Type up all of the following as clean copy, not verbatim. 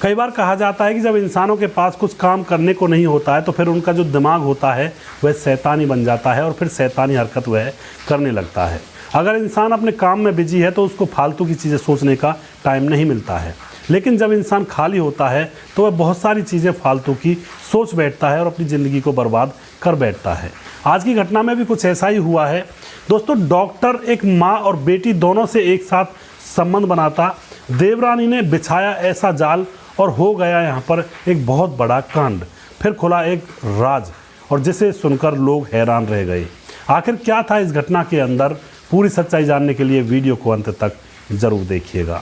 कई बार कहा जाता है कि जब इंसानों के पास कुछ काम करने को नहीं होता है तो फिर उनका जो दिमाग होता है वह शैतानी बन जाता है और फिर शैतानी हरकत वह करने लगता है। अगर इंसान अपने काम में बिजी है तो उसको फालतू की चीज़ें सोचने का टाइम नहीं मिलता है, लेकिन जब इंसान खाली होता है तो वह बहुत सारी चीज़ें फालतू की सोच बैठता है और अपनी ज़िंदगी को बर्बाद कर बैठता है। आज की घटना में भी कुछ ऐसा ही हुआ है दोस्तों। डॉक्टर एक माँ और बेटी दोनों से एक साथ संबंध बनाता, देवरानी ने बिछाया ऐसा जाल और हो गया यहाँ पर एक बहुत बड़ा कांड। फिर खुला एक राज और जिसे सुनकर लोग हैरान रह गए। आखिर क्या था इस घटना के अंदर, पूरी सच्चाई जानने के लिए वीडियो को अंत तक जरूर देखिएगा।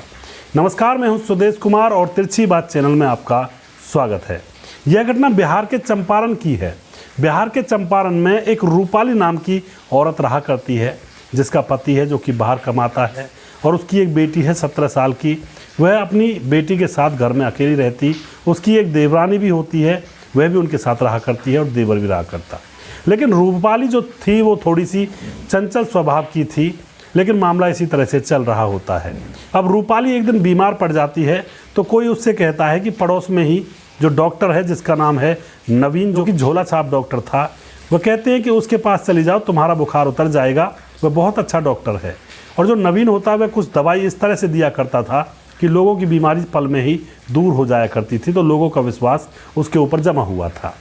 नमस्कार, मैं हूं सुदेश कुमार और तिरछी बात चैनल में आपका स्वागत है। यह घटना बिहार के चंपारण की है। बिहार के चंपारण में एक रूपाली नाम की औरत रहा करती है, जिसका पति है जो कि बाहर कमाता है और उसकी एक बेटी है 17 साल की। वह अपनी बेटी के साथ घर में अकेली रहती। उसकी एक देवरानी भी होती है, वह भी उनके साथ रहा करती है और देवर भी रहा करता। लेकिन रूपाली जो थी वो थोड़ी सी चंचल स्वभाव की थी, लेकिन मामला इसी तरह से चल रहा होता है। अब रूपाली एक दिन बीमार पड़ जाती है तो कोई उससे कहता है कि पड़ोस में ही जो डॉक्टर है जिसका नाम है नवीन, जो कि झोला छाप डॉक्टर था, वह कहते हैं कि उसके पास चली जाओ, तुम्हारा बुखार उतर जाएगा। वह बहुत अच्छा डॉक्टर है। और जो नवीन होता है वह कुछ दवाई इस तरह से दिया करता था कि लोगों की बीमारी पल में ही दूर हो जाया करती थी, तो लोगों का विश्वास उसके ऊपर जमा हुआ था।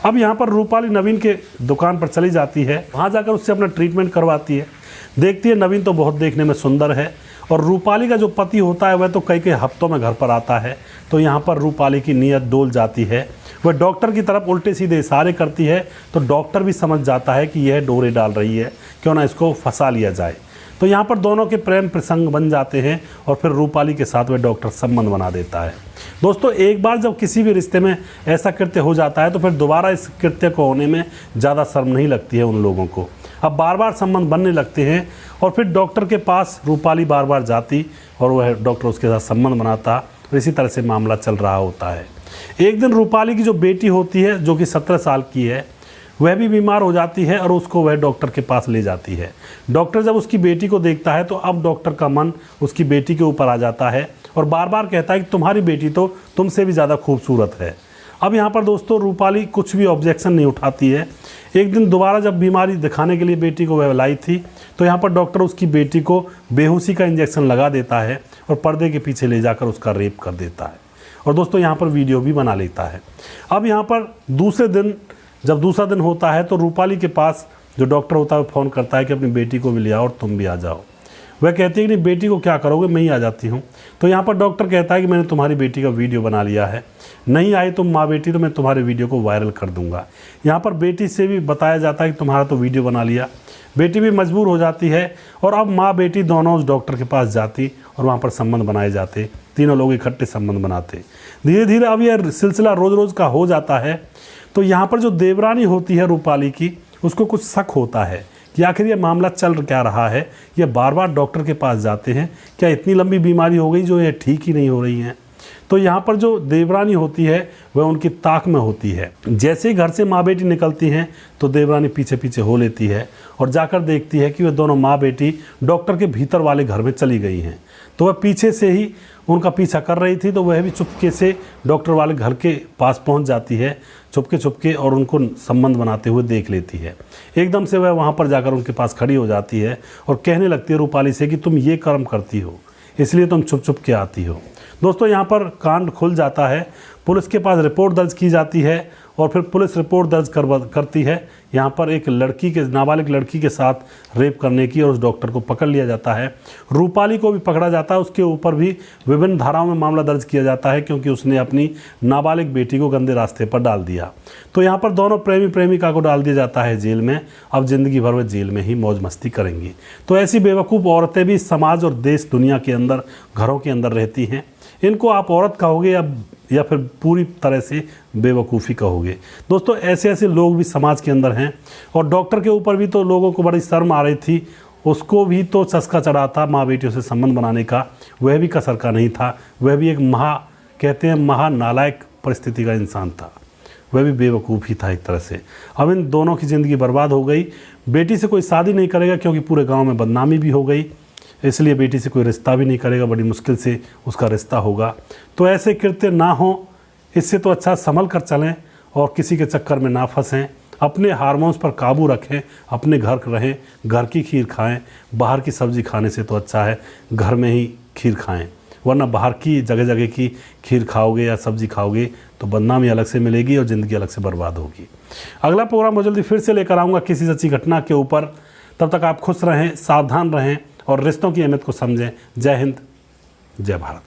अब यहाँ पर रूपाली नवीन के दुकान पर चली जाती है, वहाँ जाकर उससे अपना ट्रीटमेंट करवाती है। देखती है नवीन तो बहुत देखने में सुंदर है और रूपाली का जो पति होता है वह तो कई कई हफ्तों में घर पर आता है। तो यहाँ पर रूपाली की नीयत डोल जाती है। वह डॉक्टर की तरफ उल्टे सीधे इशारे करती है तो डॉक्टर भी समझ जाता है कि यह डोरे डाल रही है, क्यों ना इसको फंसा लिया जाए। तो यहाँ पर दोनों के प्रेम प्रसंग बन जाते हैं और फिर रूपाली के साथ वह डॉक्टर संबंध बना देता है। दोस्तों, एक बार जब किसी भी रिश्ते में ऐसा कृत्य हो जाता है तो फिर दोबारा इस कृत्य को होने में ज़्यादा शर्म नहीं लगती है उन लोगों को। अब बार बार संबंध बनने लगते हैं और फिर डॉक्टर के पास रूपाली बार बार जाती और वह डॉक्टर उसके साथ संबंध बनाता और इसी तरह से मामला चल रहा होता है। एक दिन रूपाली की जो बेटी होती है जो कि 17 साल की है, वह भी बीमार हो जाती है और उसको वह डॉक्टर के पास ले जाती है। डॉक्टर जब उसकी बेटी को देखता है तो अब डॉक्टर का मन उसकी बेटी के ऊपर आ जाता है और बार बार कहता है कि तुम्हारी बेटी तो तुमसे भी ज़्यादा खूबसूरत है। अब यहाँ पर दोस्तों रूपाली कुछ भी ऑब्जेक्शन नहीं उठाती है। एक दिन दोबारा जब बीमारी दिखाने के लिए बेटी को वह लाई थी तो यहाँ पर डॉक्टर उसकी बेटी को बेहोशी का इंजेक्शन लगा देता है और पर्दे के पीछे ले जाकर उसका रेप कर देता है। और दोस्तों यहाँ पर वीडियो भी बना लेता है। अब यहाँ पर जब दूसरा दिन होता है तो रूपाली के पास जो डॉक्टर होता है वो फ़ोन करता है कि अपनी बेटी को भी ले आओ और तुम भी आ जाओ। वह कहती है कि नहीं, बेटी को क्या करोगे, मैं ही आ जाती हूँ। तो यहाँ पर डॉक्टर कहता है कि मैंने तुम्हारी बेटी का वीडियो बना लिया है, नहीं आई तुम माँ बेटी तो मैं तुम्हारे वीडियो को वायरल कर दूँगा। यहाँ पर बेटी से भी बताया जाता है कि तुम्हारा तो वीडियो बना लिया। बेटी भी मजबूर हो जाती है और अब माँ बेटी दोनों उस डॉक्टर के पास जाती और वहाँ पर संबंध बनाए जाते। तीनों लोग इकट्ठे संबंध बनाते। धीरे धीरे अब यह सिलसिला रोज़ रोज़ का हो जाता है। तो यहाँ पर जो देवरानी होती है रूपाली की, उसको कुछ शक होता है कि आखिर ये मामला चल क्या रहा है। ये बार बार डॉक्टर के पास जाते हैं, क्या इतनी लंबी बीमारी हो गई जो ये ठीक ही नहीं हो रही है। तो यहाँ पर जो देवरानी होती है वह उनकी ताक में होती है। जैसे ही घर से माँ बेटी निकलती हैं तो देवरानी पीछे पीछे हो लेती है और जाकर देखती है कि वह दोनों माँ बेटी डॉक्टर के भीतर वाले घर में चली गई हैं। तो वह पीछे से ही उनका पीछा कर रही थी, तो वह भी चुपके से डॉक्टर वाले घर के पास पहुंच जाती है, चुपके और उनको संबंध बनाते हुए देख लेती है। एकदम से वह वहां पर जाकर उनके पास खड़ी हो जाती है और कहने लगती है रूपाली से कि तुम ये कर्म करती हो, इसलिए तुम छुप के आती हो। दोस्तों, यहाँ पर कांड खुल जाता है। पुलिस के पास रिपोर्ट दर्ज की जाती है और फिर पुलिस रिपोर्ट दर्ज करती है यहाँ पर एक नाबालिग लड़की के साथ रेप करने की, और उस डॉक्टर को पकड़ लिया जाता है। रूपाली को भी पकड़ा जाता है, उसके ऊपर भी विभिन्न धाराओं में मामला दर्ज किया जाता है क्योंकि उसने अपनी नाबालिग बेटी को गंदे रास्ते पर डाल दिया। तो यहाँ पर दोनों प्रेमिका को डाल दिया जाता है जेल में। अब जिंदगी भर वे जेल में ही मौज मस्ती करेंगी। तो ऐसी बेवकूफ़ औरतें भी समाज और देश दुनिया के अंदर, घरों के अंदर रहती हैं। इनको आप औरत कहोगे या फिर पूरी तरह से बेवकूफ़ी कहोगे। दोस्तों, ऐसे लोग भी समाज के अंदर हैं। और डॉक्टर के ऊपर भी तो लोगों को बड़ी शर्म आ रही थी, उसको भी तो चस्का चढ़ा था माँ बेटियों से संबंध बनाने का, वह भी कसर का नहीं था। वह भी एक महानालायक परिस्थिति का इंसान था, वह भी बेवकूफ़ ही था एक तरह से। अब इन दोनों की ज़िंदगी बर्बाद हो गई। बेटी से कोई शादी नहीं करेगा क्योंकि पूरे गाँव में बदनामी भी हो गई। इसलिए बेटी से कोई रिश्ता भी नहीं करेगा, बड़ी मुश्किल से उसका रिश्ता होगा। तो ऐसे कृत्य ना हो, इससे तो अच्छा संभल कर चलें और किसी के चक्कर में ना फंसें, अपने हार्मोन्स पर काबू रखें, अपने घर रहें, घर की खीर खाएं। बाहर की सब्ज़ी खाने से तो अच्छा है घर में ही खीर खाएं, वरना बाहर की जगह जगह की खीर खाओगे या सब्ज़ी खाओगे तो बदनामी अलग से मिलेगी और ज़िंदगी अलग से बर्बाद होगी। अगला प्रोग्राम मैं जल्दी फिर से लेकर आऊँगा किसी सच्ची घटना के ऊपर। तब तक आप खुश रहें, सावधान रहें और रिश्तों की अहमियत को समझें। जय हिंद, जय भारत।